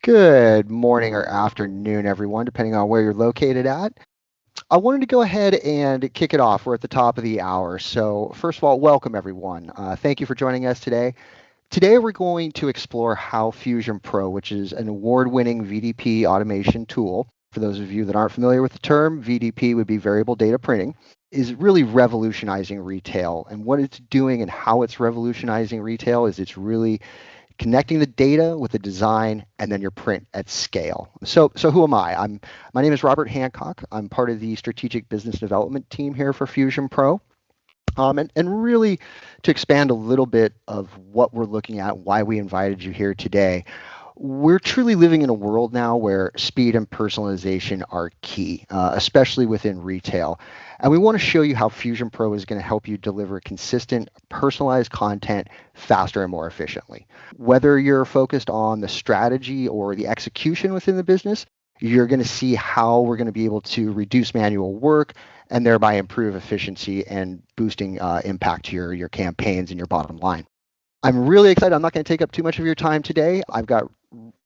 Good morning or afternoon, everyone, depending on where you're located at. I wanted to go ahead and kick it off. We're at the top of the hour. So, first of all, welcome, everyone. Thank you for joining us today. Today, we're going to explore how FusionPro, which is an award-winning VDP automation tool, for those of you that aren't familiar with the term, VDP would be variable data printing, is really revolutionizing retail. And what it's doing and how it's revolutionizing retail is it's really connecting the data with the design and then your print at scale. So who am I? My name is Robert Hancock. I'm part of the strategic business development team here for FusionPro. And really to expand a little bit of what we're looking at, why we invited you here today. We're truly living in a world now where speed and personalization are key, especially within retail. And we want to show you how FusionPro is going to help you deliver consistent, personalized content faster and more efficiently. Whether you're focused on the strategy or the execution within the business, you're going to see how we're going to be able to reduce manual work and thereby improve efficiency and boosting impact to your campaigns and your bottom line. I'm really excited. I'm not going to take up too much of your time today. I've got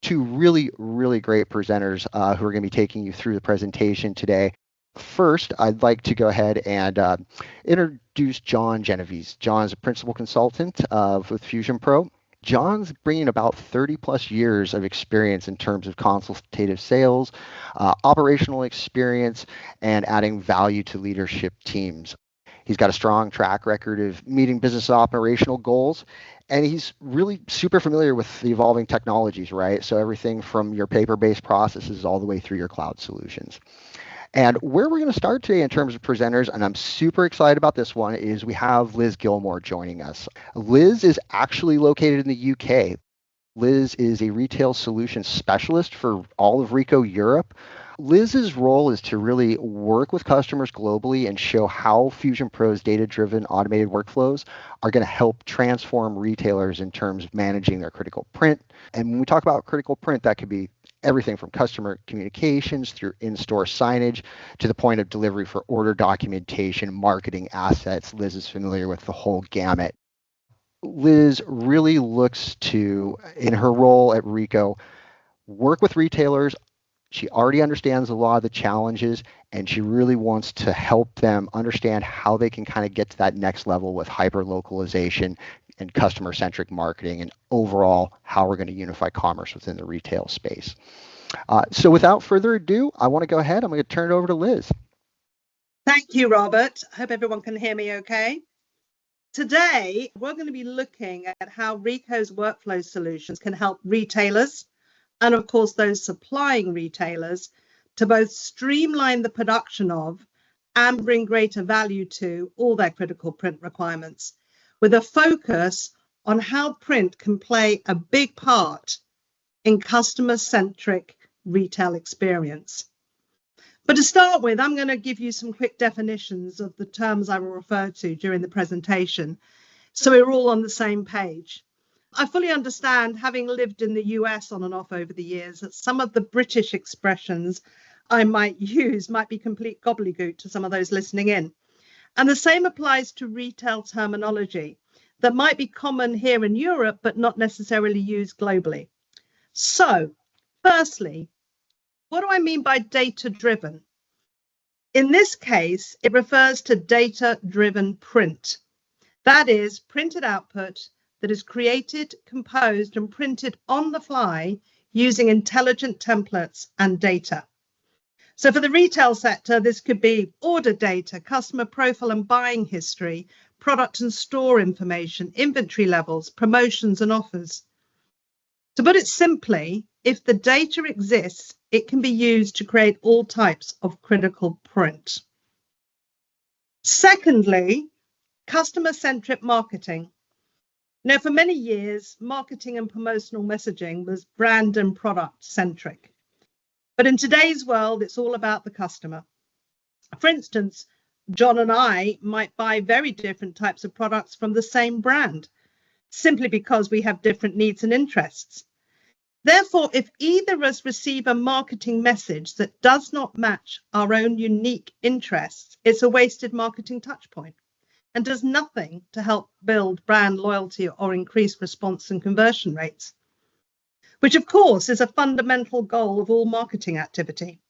two really, really great presenters who are going to be taking you through the presentation today. First, I'd like to go ahead and introduce John Genovese. John is a principal consultant with FusionPro. John's bringing about 30 plus years of experience in terms of consultative sales, operational experience, and adding value to leadership teams. He's got a strong track record of meeting business operational goals, and he's really super familiar with the evolving technologies, right? So everything from your paper-based processes all the way through your cloud solutions. And where we're going to start today in terms of presenters, and I'm super excited about this one, is we have Liz Gilmore joining us. Liz is actually located in the UK. Liz is a retail solutions specialist for all of Rico Europe. Liz's role is to really work with customers globally and show how FusionPro's data-driven automated workflows are going to help transform retailers in terms of managing their critical print. And when we talk about critical print, that could be everything from customer communications through in-store signage to the point of delivery for order documentation, marketing assets. Liz is familiar with the whole gamut. Liz really looks to, in her role at Rico, work with retailers. She already understands a lot of the challenges, and she really wants to help them understand how they can kind of get to that next level with hyper-localization and customer-centric marketing, and overall how we're going to unify commerce within the retail space. So without further ado, I want to go ahead. I'm going to turn it over to Liz. Thank you, Robert. I hope everyone can hear me okay. Today, we're going to be looking at how Rico's workflow solutions can help retailers, and of course those supplying retailers, to both streamline the production of and bring greater value to all their critical print requirements, with a focus on how print can play a big part in customer-centric retail experience. But to start with, I'm going to give you some quick definitions of the terms I will refer to during the presentation, so we're all on the same page. I fully understand, having lived in the US on and off over the years, that some of the British expressions I might use might be complete gobbledygook to some of those listening in. And the same applies to retail terminology that might be common here in Europe, but not necessarily used globally. So, firstly, what do I mean by data-driven? In this case, it refers to data-driven print. That is, printed output that is created, composed, and printed on the fly using intelligent templates and data. So for the retail sector, this could be order data, customer profile and buying history, product and store information, inventory levels, promotions and offers. To put it simply, if the data exists, it can be used to create all types of critical print. Secondly, customer-centric marketing. Now, for many years, marketing and promotional messaging was brand and product centric. But in today's world, it's all about the customer. For instance, John and I might buy very different types of products from the same brand, simply because we have different needs and interests. Therefore, if either of us receive a marketing message that does not match our own unique interests, it's a wasted marketing touchpoint and does nothing to help build brand loyalty or increase response and conversion rates. which of course is a fundamental goal of all marketing activity.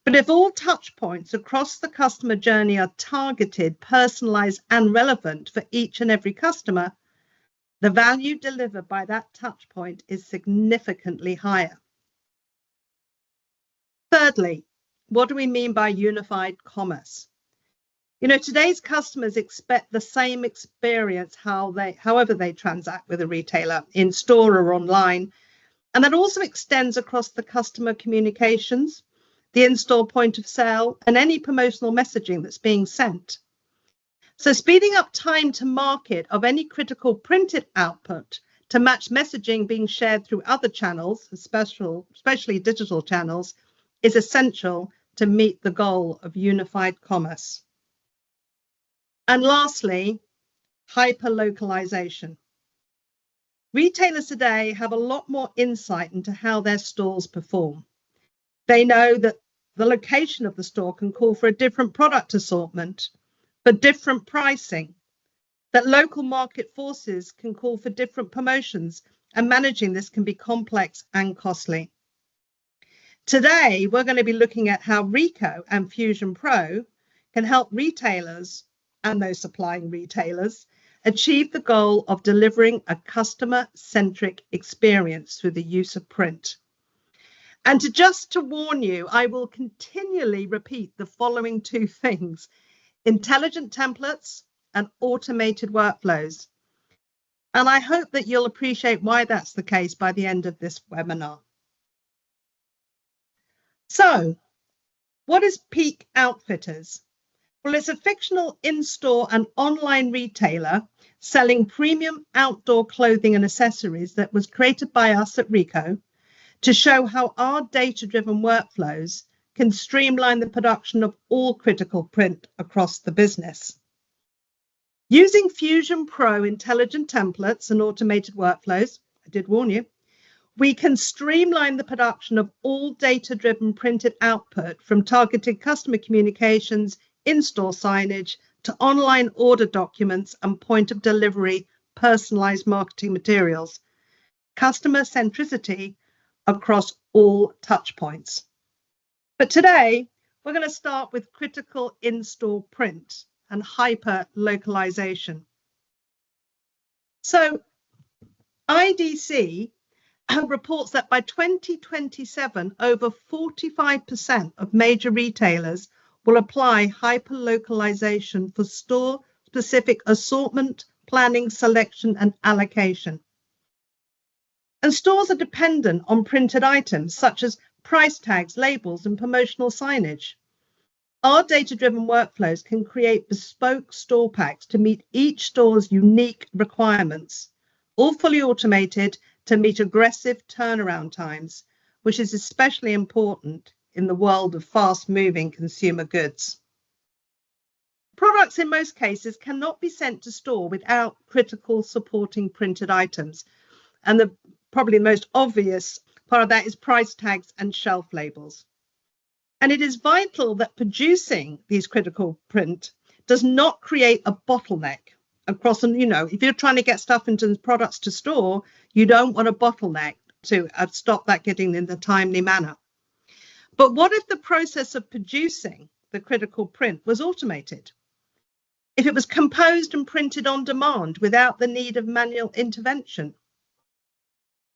But if all touch points across the customer journey are targeted, personalized, and relevant for each and every customer, the value delivered by that touch point is significantly higher. Thirdly, what do we mean by unified commerce? Today's customers expect the same experience however they transact with a retailer, in store or online. And that also extends across the customer communications, the in-store point of sale, and any promotional messaging that's being sent. So speeding up time to market of any critical printed output to match messaging being shared through other channels, especially digital channels, is essential to meet the goal of unified commerce. And lastly, hyper-localization. Retailers today have a lot more insight into how their stores perform. They know that the location of the store can call for a different product assortment, for different pricing, that local market forces can call for different promotions, and managing this can be complex and costly. Today, we're going to be looking at how Rico and FusionPro can help retailers and those supplying retailers achieve the goal of delivering a customer-centric experience through the use of print. And just to warn you, I will continually repeat the following two things: intelligent templates and automated workflows. And I hope that you'll appreciate why that's the case by the end of this webinar. So, what is Peak Outfitters? Well, it's a fictional in-store and online retailer selling premium outdoor clothing and accessories that was created by us at Rico to show how our data-driven workflows can streamline the production of all critical print across the business. Using FusionPro intelligent templates and automated workflows, I did warn you, we can streamline the production of all data-driven printed output, from targeted customer communications, in-store signage, to online order documents and point of delivery personalized marketing materials. Customer centricity across all touch points. But today, we're going to start with critical in-store print and hyper localization. So IDC reports that by 2027, over 45% of major retailers will apply hyper-localization for store-specific assortment, planning, selection, and allocation. And stores are dependent on printed items such as price tags, labels, and promotional signage. Our data-driven workflows can create bespoke store packs to meet each store's unique requirements, all fully automated to meet aggressive turnaround times, which is especially important in the world of fast-moving consumer goods. Products in most cases cannot be sent to store without critical supporting printed items. And probably the most obvious part of that is price tags and shelf labels. And it is vital that producing these critical print does not create a bottleneck across, and if you're trying to get stuff into products to store, you don't want a bottleneck to stop that getting in a timely manner. But what if the process of producing the critical print was automated? If it was composed and printed on demand without the need of manual intervention?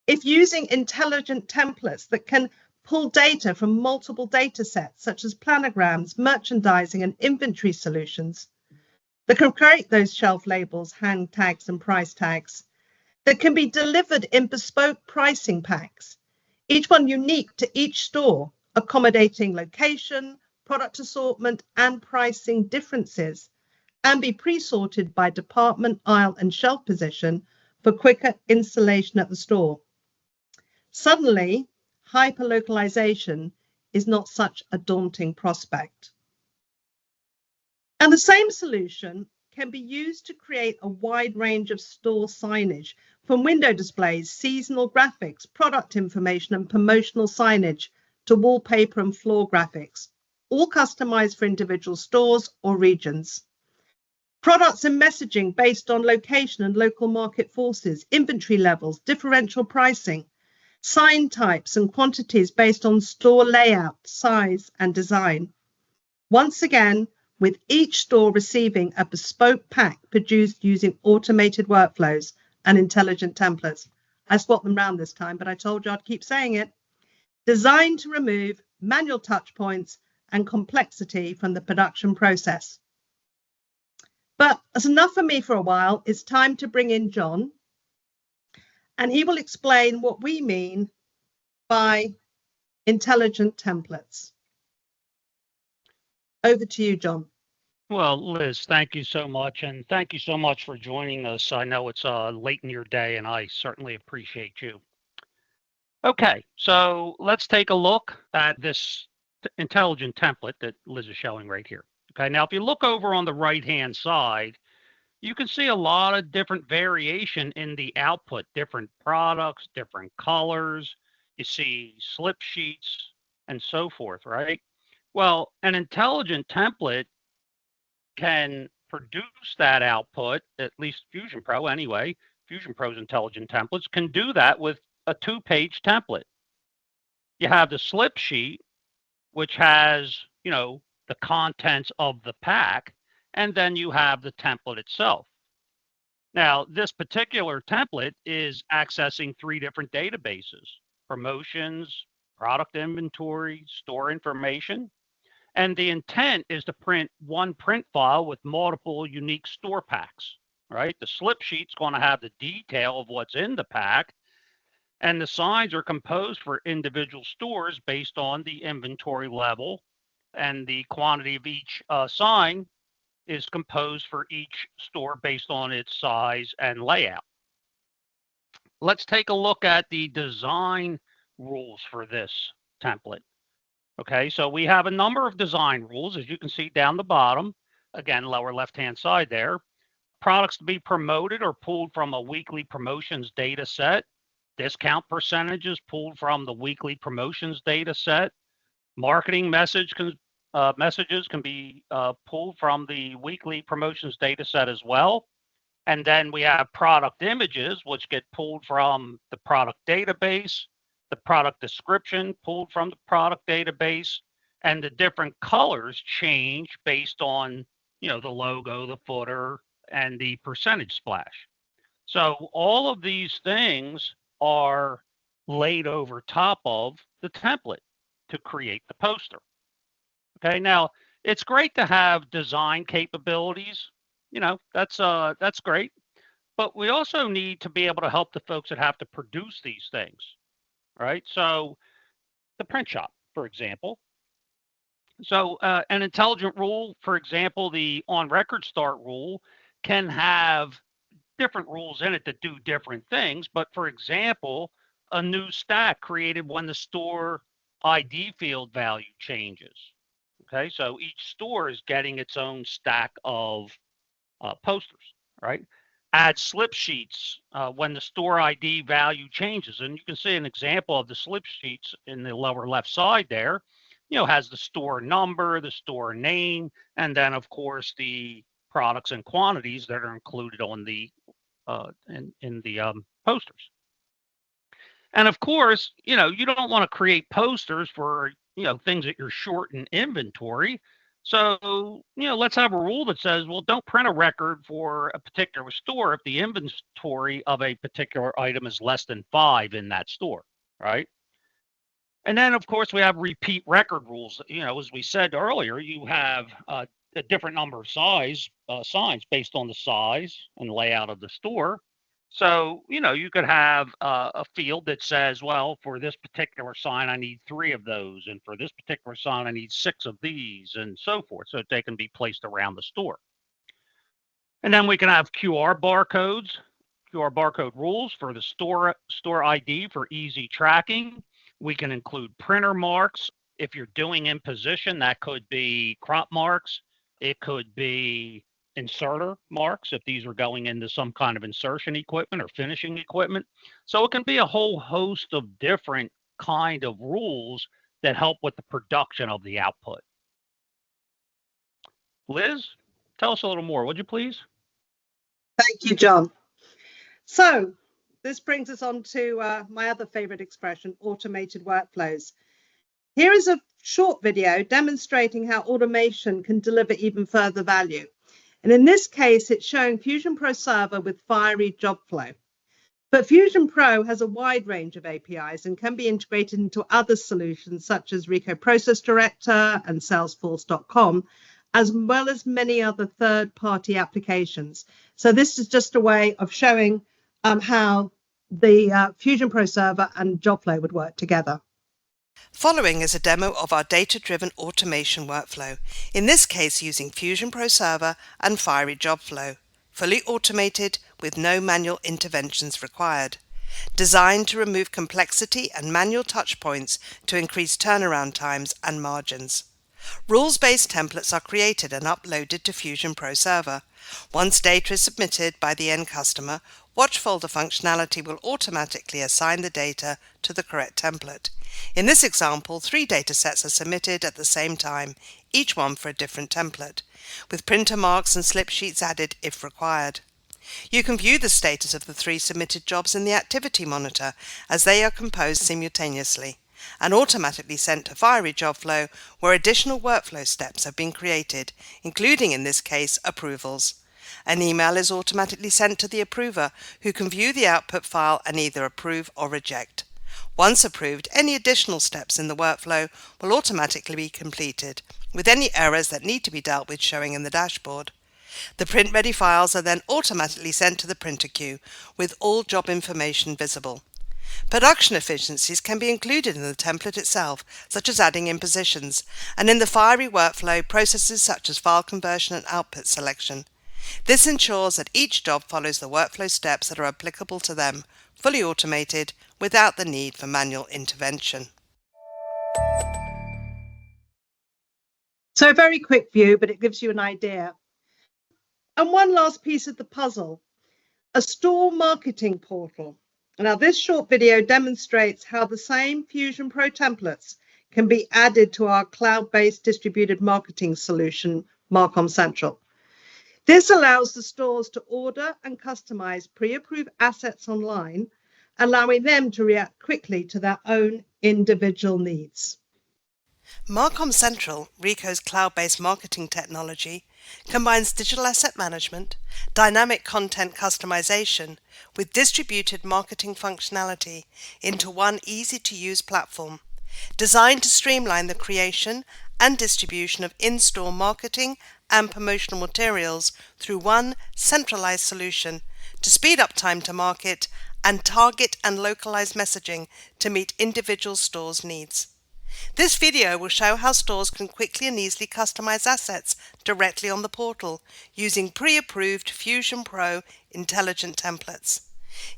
If using intelligent templates that can pull data from multiple data sets, such as planograms, merchandising, and inventory solutions, that can create those shelf labels, hand tags, and price tags, that can be delivered in bespoke pricing packs, each one unique to each store, accommodating location, product assortment, and pricing differences, and be pre-sorted by department, aisle, and shelf position for quicker installation at the store. Suddenly, hyper-localization is not such a daunting prospect. And the same solution can be used to create a wide range of store signage, from window displays, seasonal graphics, product information, and promotional signage, to wallpaper and floor graphics, all customized for individual stores or regions. Products and messaging based on location and local market forces, inventory levels, differential pricing, sign types and quantities based on store layout, size, and design. Once again, with each store receiving a bespoke pack produced using automated workflows and intelligent templates. I swapped them around this time, but I told you I'd keep saying it. Designed to remove manual touch points and complexity from the production process. But that's enough for me for a while. It's time to bring in John, and he will explain what we mean by intelligent templates. Over to you, John. Well, Liz, thank you so much. And thank you so much for joining us. I know it's late in your day, and I certainly appreciate you. Okay, so let's take a look at this intelligent template that Liz is showing right here. Okay, now if you look over on the right-hand side, you can see a lot of different variation in the output, different products, different colors. You see slip sheets and so forth, right? Well, an intelligent template can produce that output, at least FusionPro anyway. FusionPro's intelligent templates can do that with a 2-page template. You have the slip sheet, which has, the contents of the pack, and then you have the template itself. Now, this particular template is accessing 3 different databases: promotions, product inventory, store information. And the intent is to print one print file with multiple unique store packs, right? The slip sheet's going to have the detail of what's in the pack, and the signs are composed for individual stores based on the inventory level, and the quantity of each sign is composed for each store based on its size and layout. Let's take a look at the design rules for this template. Okay, so we have a number of design rules, as you can see down the bottom, again, lower left-hand side there. Products to be promoted or pulled from a weekly promotions data set. Discount percentages pulled from the weekly promotions data set. Marketing messages can be pulled from the weekly promotions data set as well. And then we have product images, which get pulled from the product database, the product description pulled from the product database, and the different colors change based on, the logo, the footer, and the percentage splash. So all of these things are laid over top of the template to create the poster. Okay, now it's great to have design capabilities. That's great. But we also need to be able to help the folks that have to produce these things, right? So the print shop, for example. So an intelligent rule, for example, the on record start rule can have different rules in it that do different things. But for example, a new stack created when the store ID field value changes. Okay, so each store is getting its own stack of posters, right? Add slip sheets when the store ID value changes. And you can see an example of the slip sheets in the lower left side there. Has the store number, the store name, and then of course the products and quantities that are included on the in the posters. And of course, you don't want to create posters for things that you're short in inventory. So, let's have a rule that says, well, don't print a record for a particular store if the inventory of a particular item is less than 5 in that store, right? And then, of course, we have repeat record rules. As we said earlier, you have a different number of signs based on the size and layout of the store. So, you could have a field that says, well, for this particular sign, I need 3 of those. And for this particular sign, I need 6 of these, and so forth, so that they can be placed around the store. And then we can have QR barcode rules for the store ID for easy tracking. We can include printer marks. If you're doing in position, that could be crop marks. It could be inserter marks if these are going into some kind of insertion equipment or finishing equipment. So it can be a whole host of different kind of rules that help with the production of the output. Liz, tell us a little more, would you please? Thank you, John. So this brings us on to my other favorite expression, automated workflows. Here is a short video demonstrating how automation can deliver even further value. And in this case, it's showing FusionPro Server with fiery job flow. But FusionPro has a wide range of APIs and can be integrated into other solutions such as Rico Process Director and Salesforce.com, as well as many other third-party applications. So this is just a way of showing how the FusionPro Server and JobFlow would work together. Following is a demo of our data-driven automation workflow, in this case using FusionPro Server and Fiery JobFlow, fully automated with no manual interventions required. Designed to remove complexity and manual touchpoints to increase turnaround times and margins. Rules-based templates are created and uploaded to FusionPro Server. Once data is submitted by the end customer, Watch Folder functionality will automatically assign the data to the correct template. In this example, 3 datasets are submitted at the same time, each one for a different template, with printer marks and slip sheets added if required. You can view the status of the 3 submitted jobs in the Activity Monitor as they are composed simultaneously and automatically sent to Fiery JobFlow where additional workflow steps have been created, including in this case approvals. An email is automatically sent to the approver who can view the output file and either approve or reject. Once approved, any additional steps in the workflow will automatically be completed, with any errors that need to be dealt with showing in the dashboard. The print-ready files are then automatically sent to the printer queue, with all job information visible. Production efficiencies can be included in the template itself, such as adding in positions, and in the Fiery workflow, processes such as file conversion and output selection. This ensures that each job follows the workflow steps that are applicable to them, fully automated, without the need for manual intervention. So a very quick view, but it gives you an idea. And one last piece of the puzzle, a store marketing portal. Now this short video demonstrates how the same FusionPro templates can be added to our cloud-based distributed marketing solution, MarcomCentral. This allows the stores to order and customize pre-approved assets online, allowing them to react quickly to their own individual needs. MarcomCentral, Rico's cloud-based marketing technology, combines digital asset management, dynamic content customization with distributed marketing functionality into one easy-to-use platform, designed to streamline the creation and distribution of in-store marketing and promotional materials through one centralized solution to speed up time to market and target and localize messaging to meet individual stores' needs. This video will show how stores can quickly and easily customize assets directly on the portal using pre-approved FusionPro intelligent templates.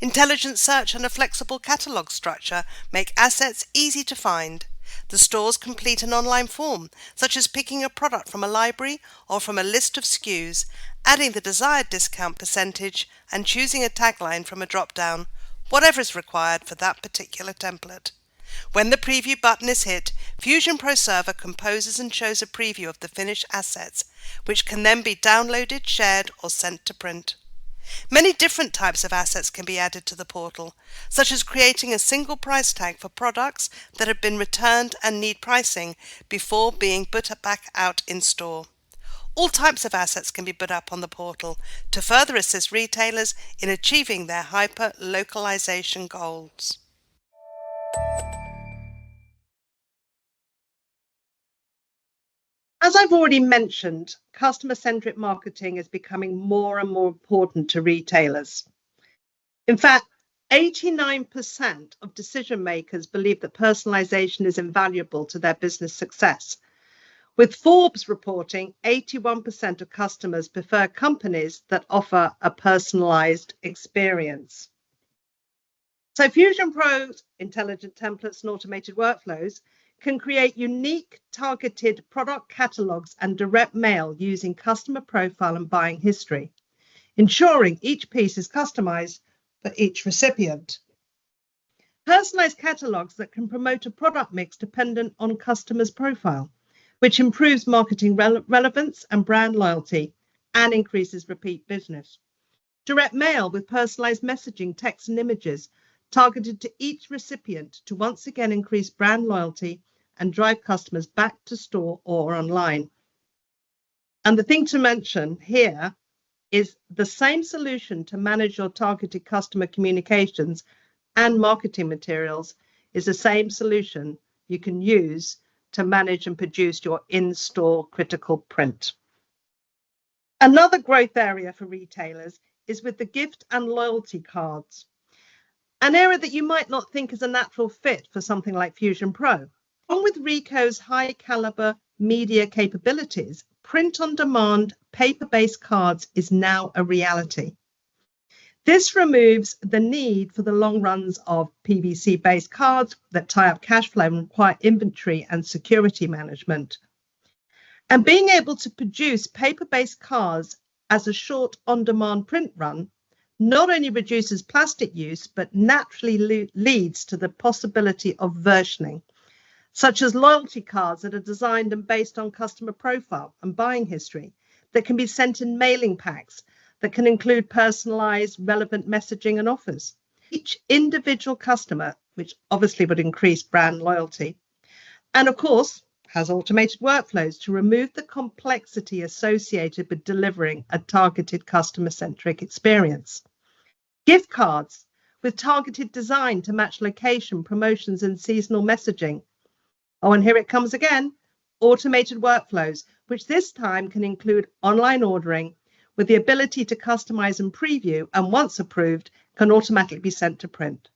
Intelligent search and a flexible catalog structure make assets easy to find. The stores complete an online form, such as picking a product from a library or from a list of SKUs, adding the desired discount percentage and choosing a tagline from a drop-down, whatever is required for that particular template. When the preview button is hit, FusionPro Server composes and shows a preview of the finished assets, which can then be downloaded, shared, or sent to print. Many different types of assets can be added to the portal, such as creating a single price tag for products that have been returned and need pricing before being put back out in store. All types of assets can be put up on the portal to further assist retailers in achieving their hyper-localization goals. As I've already mentioned, customer-centric marketing is becoming more and more important to retailers. In fact, 89% of decision makers believe that personalization is invaluable to their business success, with Forbes reporting 81% of customers prefer companies that offer a personalized experience. So FusionPro's intelligent templates and automated workflows can create unique targeted product catalogs and direct mail using customer profile and buying history, ensuring each piece is customized for each recipient. Personalized catalogs that can promote a product mix dependent on customers' profile, which improves marketing relevance and brand loyalty and increases repeat business. direct mail with personalized messaging, text and images targeted to each recipient to once again increase brand loyalty and drive customers back to store or online. And the thing to mention here is the same solution to manage your targeted customer communications and marketing materials is the same solution you can use to manage and produce your in-store critical print. Another growth area for retailers is with the gift and loyalty cards, an area that you might not think is a natural fit for something like FusionPro. Along with Ricoh's high caliber media capabilities, print-on-demand paper-based cards is now a reality. This removes the need for the long runs of PVC-based cards that tie up cash flow and require inventory and security management. And being able to produce paper-based cards as a short on-demand print run not only reduces plastic use, but naturally leads to the possibility of versioning, such as loyalty cards that are designed and based on customer profile and buying history that can be sent in mailing packs that can include personalized, relevant messaging and offers. Each individual customer, which obviously would increase brand loyalty, and of course, has automated workflows to remove the complexity associated with delivering a targeted customer-centric experience. Gift cards with targeted design to match location, promotions, and seasonal messaging. Oh, and here it comes again, automated workflows, which this time can include online ordering with the ability to customize and preview, and once approved, can automatically be sent to print.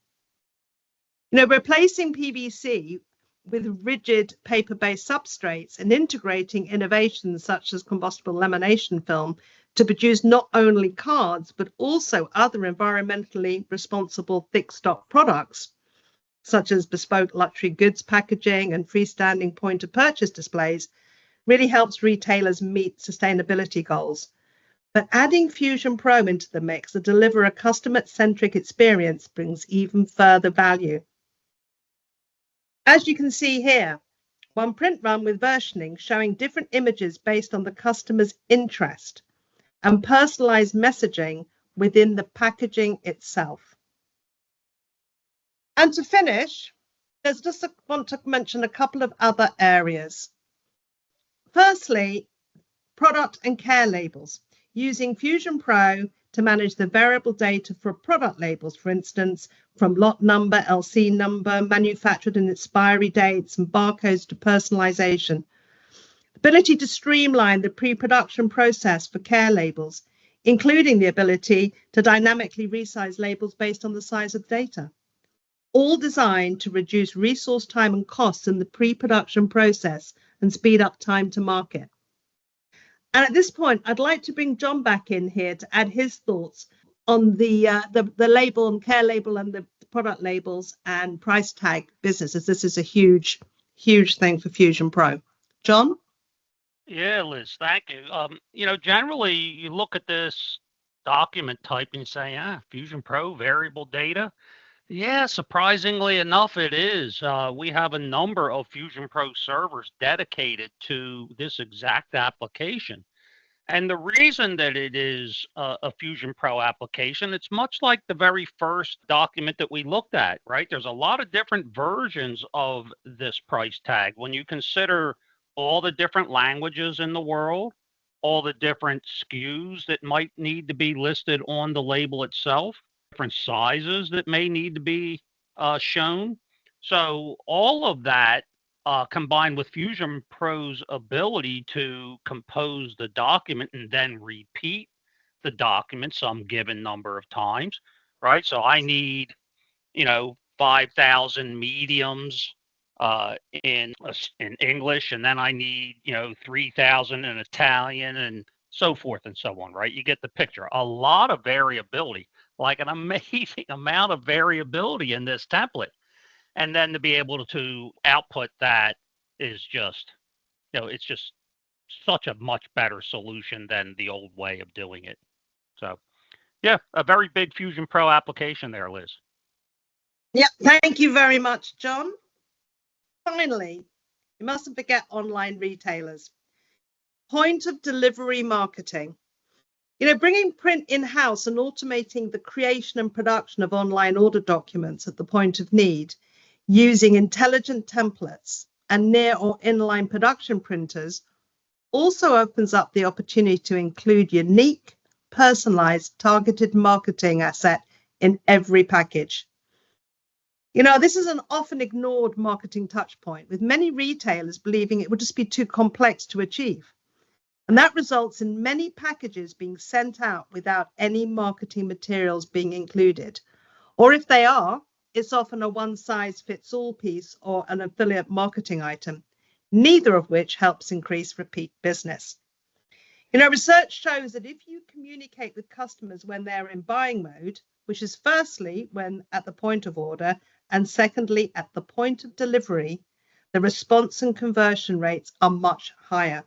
Replacing PVC with rigid paper-based substrates and integrating innovations such as combustible lamination film to produce not only cards, but also other environmentally responsible thick stock products, such as bespoke luxury goods packaging and freestanding point of purchase displays, really helps retailers meet sustainability goals. But adding FusionPro into the mix to deliver a customer-centric experience brings even further value. As you can see here, one print run with versioning showing different images based on the customer's interest and personalized messaging within the packaging itself. And to finish, I want to mention a couple of other areas. Firstly, product and care labels, using FusionPro to manage the variable data for product labels, for instance, from lot number, LC number, manufactured and expiry dates, and barcodes to personalization. The ability to streamline the pre-production process for care labels, including the ability to dynamically resize labels based on the size of the data. All designed to reduce resource time and costs in the pre-production process and speed up time to market. And at this point, I'd like to bring John back in here to add his thoughts on the label and care label and the product labels and price tag business, as this is a huge thing for FusionPro. John? Yeah, Liz, thank you. Generally, you look at this document type and say, FusionPro, variable data. Yeah, surprisingly enough, it is. We have a number of FusionPro servers dedicated to this exact application. And the reason that it is a FusionPro application, it's much like the very first document that we looked at, right? There's a lot of different versions of this price tag. When you consider all the different languages in the world, all the different SKUs that might need to be listed on the label itself, different sizes that may need to be shown. So all of that combined with FusionPro's ability to compose the document and then repeat the document some given number of times, right? So I need, 5,000 mediums in English, and then I need, 3,000 in Italian, and so forth and so on, right? You get the picture. A lot of variability, like an amazing amount of variability in this template. And then to be able to output that is just, it's just such a much better solution than the old way of doing it. So, yeah, a very big FusionPro application there, Liz. Yeah, thank you very much, John. Finally, you mustn't forget online retailers. Point of delivery marketing. Bringing print in-house and automating the creation and production of online order documents at the point of need using intelligent templates and near or inline production printers also opens up the opportunity to include unique, personalized, targeted marketing asset in every package. This is an often ignored marketing touch point, with many retailers believing it would just be too complex to achieve. And that results in many packages being sent out without any marketing materials being included. Or if they are, it's often a one-size-fits-all piece or an affiliate marketing item, neither of which helps increase repeat business. Research shows that if you communicate with customers when they're in buying mode, which is firstly when at the point of order, and secondly at the point of delivery, the response and conversion rates are much higher.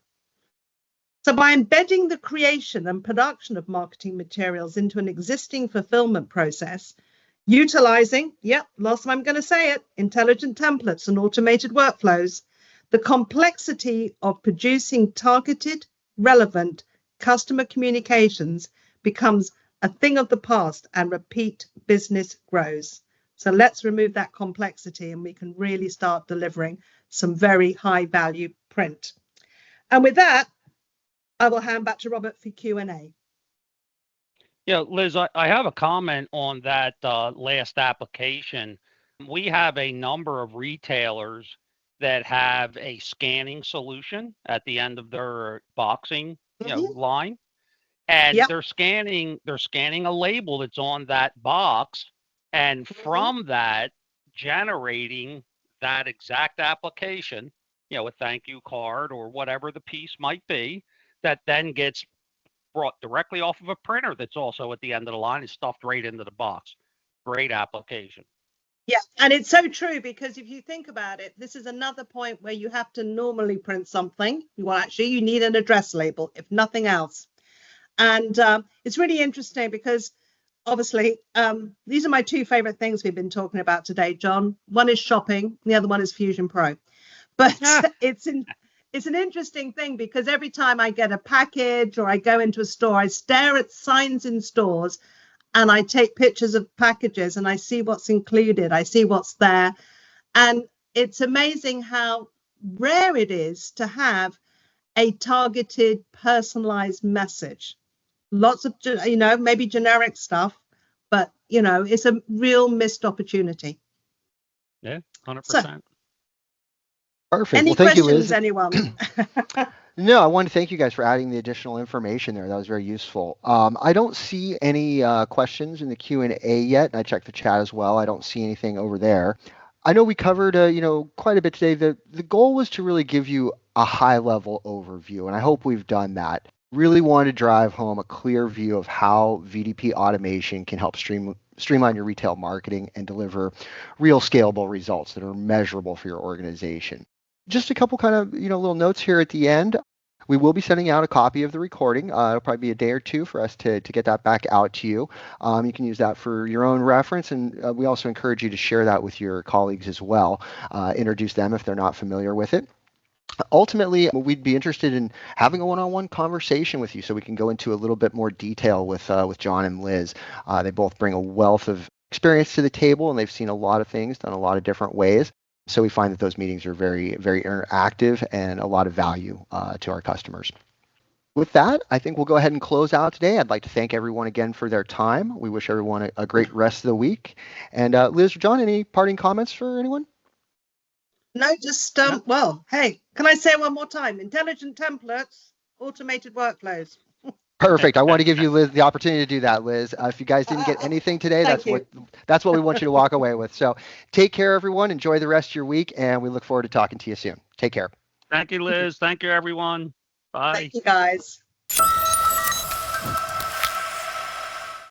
So by embedding the creation and production of marketing materials into an existing fulfillment process, utilizing, last time I'm going to say it, intelligent templates and automated workflows, the complexity of producing targeted, relevant customer communications becomes a thing of the past and repeat business grows. So let's remove that complexity and we can really start delivering some very high value print. And with that, I will hand back to Robert for Q&A. Yeah, Liz, I have a comment on that last application. We have a number of retailers that have a scanning solution at the end of their boxing line, and they're scanning a label that's on that box, and from that generating that exact application, a thank you card or whatever the piece might be, that then gets brought directly off of a printer that's also at the end of the line and stuffed right into the box. Great application. Yeah, and it's so true, because if you think about it, this is another point where you have to normally print something. You need an address label, if nothing else. And it's really interesting because obviously these are my two favorite things we've been talking about today, John. One is shopping, and the other one is FusionPro. But it's an interesting thing, because every time I get a package or I go into a store, I stare at signs in stores and I take pictures of packages and I see what's included. I see what's there. And it's amazing how rare it is to have a targeted, personalized message. Lots of, maybe generic stuff, but, it's a real missed opportunity. Yeah, 100%. So, perfect. Any thank questions, you, Liz. anyone? No, I want to thank you guys for adding the additional information there. That was very useful. I don't see any questions in the Q&A yet. I checked the chat as well. I don't see anything over there. I know we covered, quite a bit today. The goal was to really give you a high-level overview, and I hope we've done that. Really wanted to drive home a clear view of how VDP automation can help streamline your retail marketing and deliver real scalable results that are measurable for your organization. Just a couple kind of, little notes here at the end. We will be sending out a copy of the recording. It'll probably be a day or two for us to get that back out to you. You can use that for your own reference, and we also encourage you to share that with your colleagues as well. Introduce them if they're not familiar with it. Ultimately, we'd be interested in having a one-on-one conversation with you so we can go into a little bit more detail with John and Liz. They both bring a wealth of experience to the table, and they've seen a lot of things done a lot of different ways. So we find that those meetings are very, very interactive and a lot of value to our customers. With that, I think we'll go ahead and close out today. I'd like to thank everyone again for their time. We wish everyone a great rest of the week. And Liz or John, any parting comments for anyone? No, just, hey, can I say one more time? Intelligent templates, automated workflows. Perfect. I want to give you, Liz, the opportunity to do that, Liz. If you guys didn't get anything today, that's what we want you to walk away with. So take care, everyone. Enjoy the rest of your week, and we look forward to talking to you soon. Take care. Thank you, Liz. Thank you, everyone. Bye. Thank you, guys.